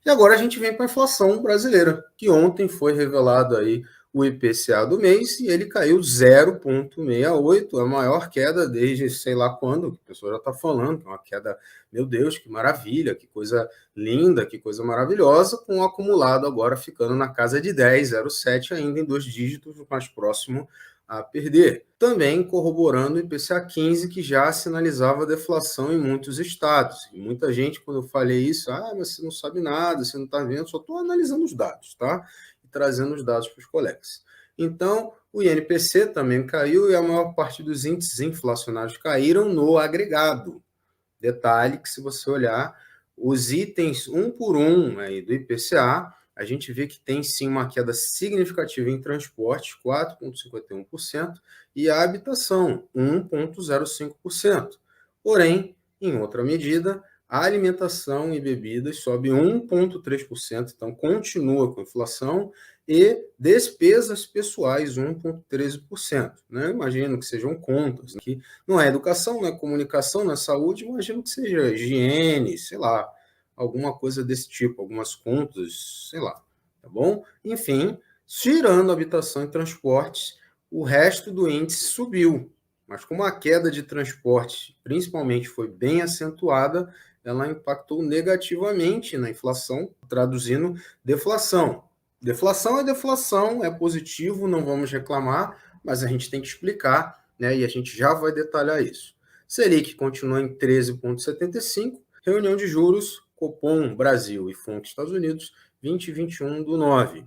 E agora a gente vem para a inflação brasileira, que ontem foi revelado aí o IPCA do mês e ele caiu 0,68, a maior queda desde sei lá quando, que a pessoa já está falando, que é uma queda, meu Deus, que maravilha, que coisa linda, que coisa maravilhosa, com o acumulado agora ficando na casa de 10, 0,7 ainda em 2 dígitos, mais próximo a perder. Também corroborando o IPCA 15, que já sinalizava deflação em muitos estados. E muita gente, quando eu falei isso, mas você não sabe nada, você não está vendo, só estou analisando os dados, tá? E trazendo os dados para os colegas. Então, o INPC também caiu e a maior parte dos índices inflacionários caíram no agregado. Detalhe que, se você olhar os itens um por um aí do IPCA, a gente vê que tem sim uma queda significativa em transportes, 4,51%, e a habitação, 1,05%. Porém, em outra medida, a alimentação e bebidas sobe 1,3%, então continua com inflação, e despesas pessoais 1,13%. Né? Imagino que sejam contas, que não é educação, não é comunicação, não é saúde, imagino que seja higiene, sei lá, alguma coisa desse tipo, algumas contas, sei lá, tá bom? Enfim, tirando habitação e transportes, o resto do índice subiu, mas como a queda de transporte, principalmente, foi bem acentuada, ela impactou negativamente na inflação, traduzindo deflação. Deflação é deflação, é positivo, não vamos reclamar, mas a gente tem que explicar, né? E a gente já vai detalhar isso. Selic continua em 13,75, reunião de juros, Copom Brasil e FONC Estados Unidos, 20 e 21 do 9.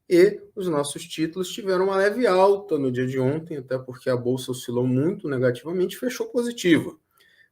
E os nossos títulos tiveram uma leve alta no dia de ontem, até porque a bolsa oscilou muito negativamente, fechou positiva.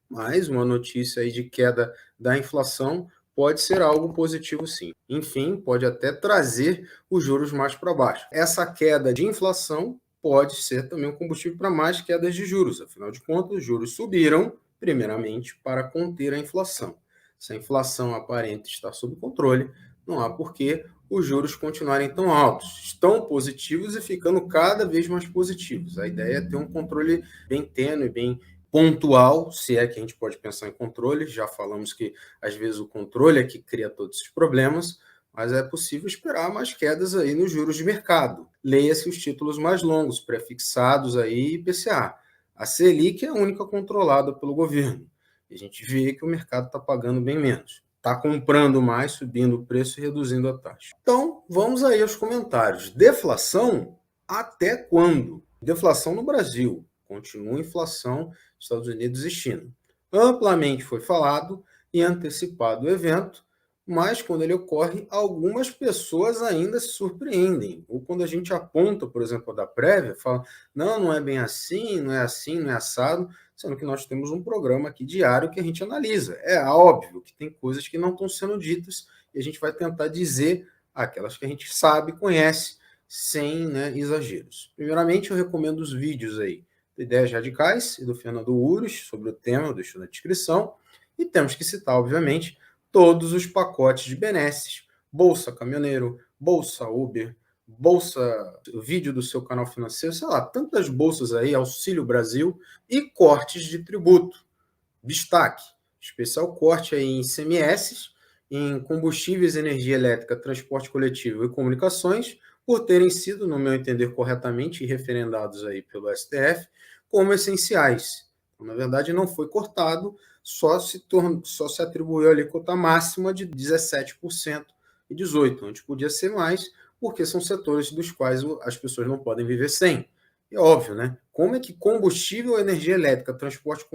Mas uma notícia aí de queda da inflação pode ser algo positivo, sim. Enfim, pode até trazer os juros mais para baixo. Essa queda de inflação pode ser também um combustível para mais quedas de juros. Afinal de contas, os juros subiram, primeiramente, para conter a inflação. Se a inflação aparenta estar sob controle, não há por que os juros continuarem tão altos. Estão positivos e ficando cada vez mais positivos. A ideia é ter um controle bem tênue, bem pontual, se é que a gente pode pensar em controle. Já falamos que às vezes o controle é que cria todos esses problemas, mas é possível esperar mais quedas aí nos juros de mercado. Leia-se os títulos mais longos, prefixados aí IPCA. A Selic é a única controlada pelo governo. E a gente vê que o mercado está pagando bem menos. Está comprando mais, subindo o preço e reduzindo a taxa. Então, vamos aí aos comentários. Deflação até quando? Deflação no Brasil. Continua inflação Estados Unidos e China. Amplamente foi falado e antecipado o evento, mas quando ele ocorre, algumas pessoas ainda se surpreendem. Ou quando a gente aponta, por exemplo, da prévia, fala, não é bem assim, não é assim, não é assado, sendo que nós temos um programa aqui diário que a gente analisa. É óbvio que tem coisas que não estão sendo ditas e a gente vai tentar dizer aquelas que a gente sabe, conhece, sem, né, exageros. Primeiramente, eu recomendo os vídeos aí de Ideias Radicais e do Fernando Urus sobre o tema, eu deixo na descrição. E temos que citar, obviamente, todos os pacotes de benesses, Bolsa Caminhoneiro, Bolsa Uber, Bolsa, vídeo do seu canal financeiro, sei lá, tantas bolsas aí, Auxílio Brasil e cortes de tributo. Destaque, especial corte aí em ICMS, em combustíveis, energia elétrica, transporte coletivo e comunicações, por terem sido, no meu entender, corretamente referendados aí pelo STF, como essenciais. Então, na verdade, não foi cortado, só se atribuiu a alíquota máxima de 17% e 18%. Antes podia ser mais, porque são setores dos quais as pessoas não podem viver sem. É óbvio, né? Como é que combustível, energia elétrica, transporte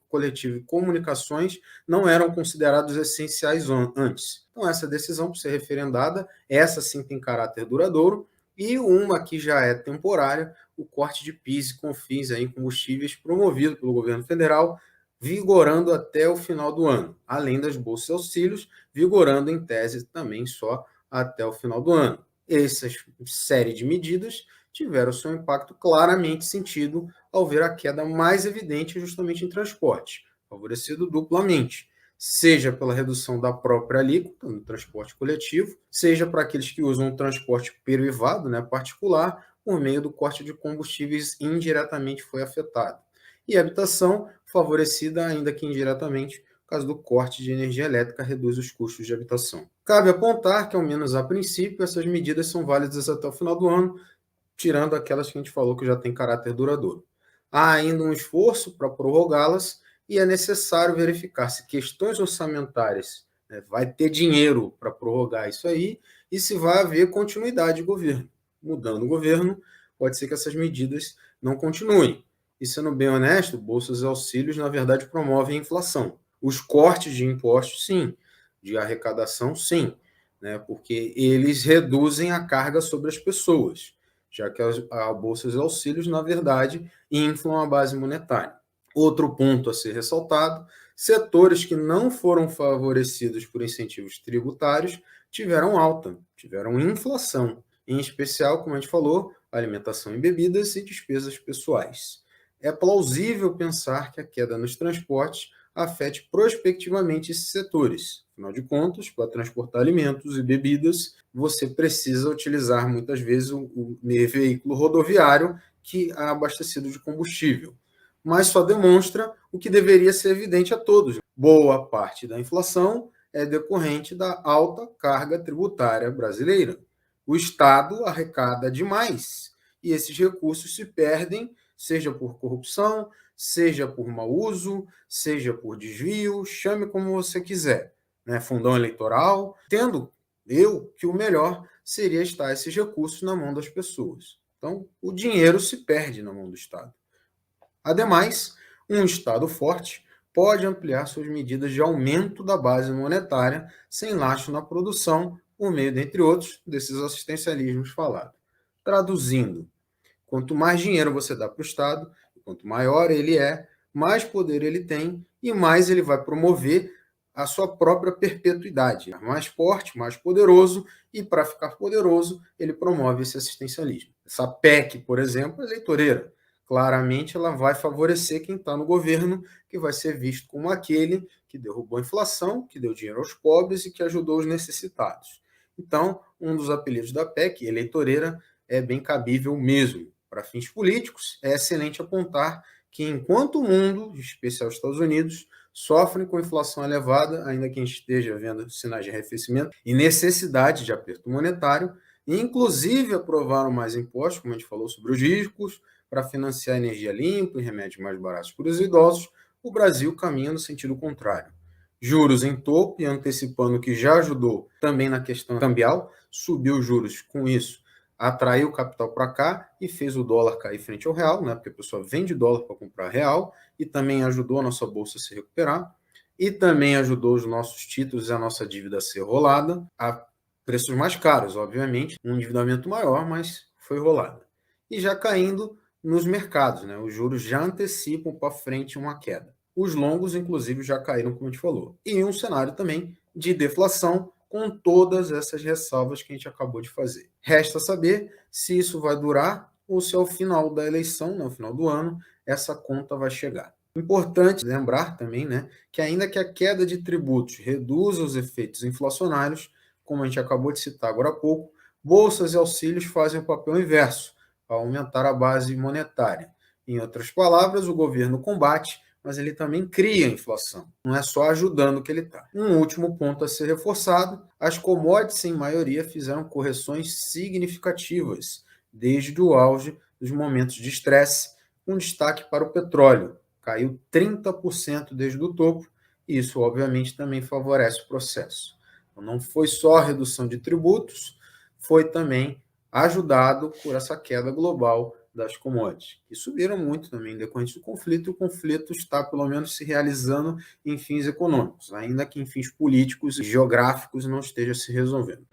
coletivo e comunicações não eram considerados essenciais antes? Então, essa decisão, por ser referendada, essa sim tem caráter duradouro, e uma que já é temporária, o corte de PIS e COFINS em combustíveis promovido pelo governo federal, vigorando até o final do ano, além das bolsas e auxílios, vigorando em tese também só até o final do ano. Essa série de medidas tiveram seu impacto claramente sentido ao ver a queda mais evidente justamente em transporte, favorecido duplamente, seja pela redução da própria alíquota no transporte coletivo, seja para aqueles que usam o transporte privado, né, particular, por meio do corte de combustíveis indiretamente foi afetado. E a habitação, favorecida ainda que indiretamente, por causa do corte de energia elétrica, reduz os custos de habitação. Cabe apontar que, ao menos a princípio, essas medidas são válidas até o final do ano, tirando aquelas que a gente falou que já têm caráter duradouro. Há ainda um esforço para prorrogá-las e é necessário verificar se questões orçamentárias, né, vai ter dinheiro para prorrogar isso aí e se vai haver continuidade de governo. Mudando o governo, pode ser que essas medidas não continuem. E sendo bem honesto, bolsas e auxílios, na verdade, promovem a inflação. Os cortes de impostos, sim. De arrecadação, sim. Né, porque eles reduzem a carga sobre as pessoas, já que a bolsas e auxílios, na verdade, inflam a base monetária. Outro ponto a ser ressaltado: setores que não foram favorecidos por incentivos tributários tiveram alta, tiveram inflação, em especial, como a gente falou, alimentação e bebidas e despesas pessoais. É plausível pensar que a queda nos transportes afete prospectivamente esses setores. Afinal de contas, para transportar alimentos e bebidas, você precisa utilizar muitas vezes o veículo rodoviário que é abastecido de combustível. Mas só demonstra o que deveria ser evidente a todos: boa parte da inflação é decorrente da alta carga tributária brasileira. O Estado arrecada demais e esses recursos se perdem, seja por corrupção, seja por mau uso, seja por desvio, chame como você quiser, né? Fundão eleitoral, tendo eu que o melhor seria estar esses recursos na mão das pessoas. Então, o dinheiro se perde na mão do Estado. Ademais, um Estado forte pode ampliar suas medidas de aumento da base monetária sem lastro na produção, por meio, dentre outros, desses assistencialismos falados. Traduzindo, quanto mais dinheiro você dá para o Estado, quanto maior ele é, mais poder ele tem e mais ele vai promover a sua própria perpetuidade. Mais forte, mais poderoso, e para ficar poderoso, ele promove esse assistencialismo. Essa PEC, por exemplo, é eleitoreira. Claramente ela vai favorecer quem está no governo, que vai ser visto como aquele que derrubou a inflação, que deu dinheiro aos pobres e que ajudou os necessitados. Então, um dos apelidos da PEC, eleitoreira, é bem cabível mesmo. Para fins políticos, é excelente apontar que, enquanto o mundo, em especial os Estados Unidos, sofrem com inflação elevada, ainda que a gente esteja vendo sinais de arrefecimento e necessidade de aperto monetário, e inclusive aprovaram mais impostos, como a gente falou, sobre os ricos, para financiar energia limpa e remédios mais baratos para os idosos, o Brasil caminha no sentido contrário. Juros em topo e antecipando que já ajudou também na questão cambial, subiu os juros com isso, atraiu o capital para cá e fez o dólar cair frente ao real, né? Porque a pessoa vende dólar para comprar real, e também ajudou a nossa bolsa a se recuperar, e também ajudou os nossos títulos e a nossa dívida a ser rolada a preços mais caros, obviamente, um endividamento maior, mas foi rolada. E já caindo nos mercados, né? Os juros já antecipam para frente uma queda. Os longos, inclusive, já caíram, como a gente falou. E um cenário também de deflação, com todas essas ressalvas que a gente acabou de fazer. Resta saber se isso vai durar ou se ao final da eleição, no final do ano, essa conta vai chegar. Importante lembrar também, né, que ainda que a queda de tributos reduza os efeitos inflacionários, como a gente acabou de citar agora há pouco, bolsas e auxílios fazem o papel inverso, ao aumentar a base monetária. Em outras palavras, o governo combate, mas ele também cria inflação. Não é só ajudando que ele está. Um último ponto a ser reforçado: as commodities, em maioria, fizeram correções significativas desde o auge dos momentos de estresse, com destaque para o petróleo. Caiu 30% desde o topo, e isso, obviamente, também favorece o processo. Então, não foi só a redução de tributos, foi também ajudado por essa queda global das commodities, que subiram muito também decorrente do conflito, e o conflito está, pelo menos, se realizando em fins econômicos, ainda que em fins políticos e geográficos não esteja se resolvendo.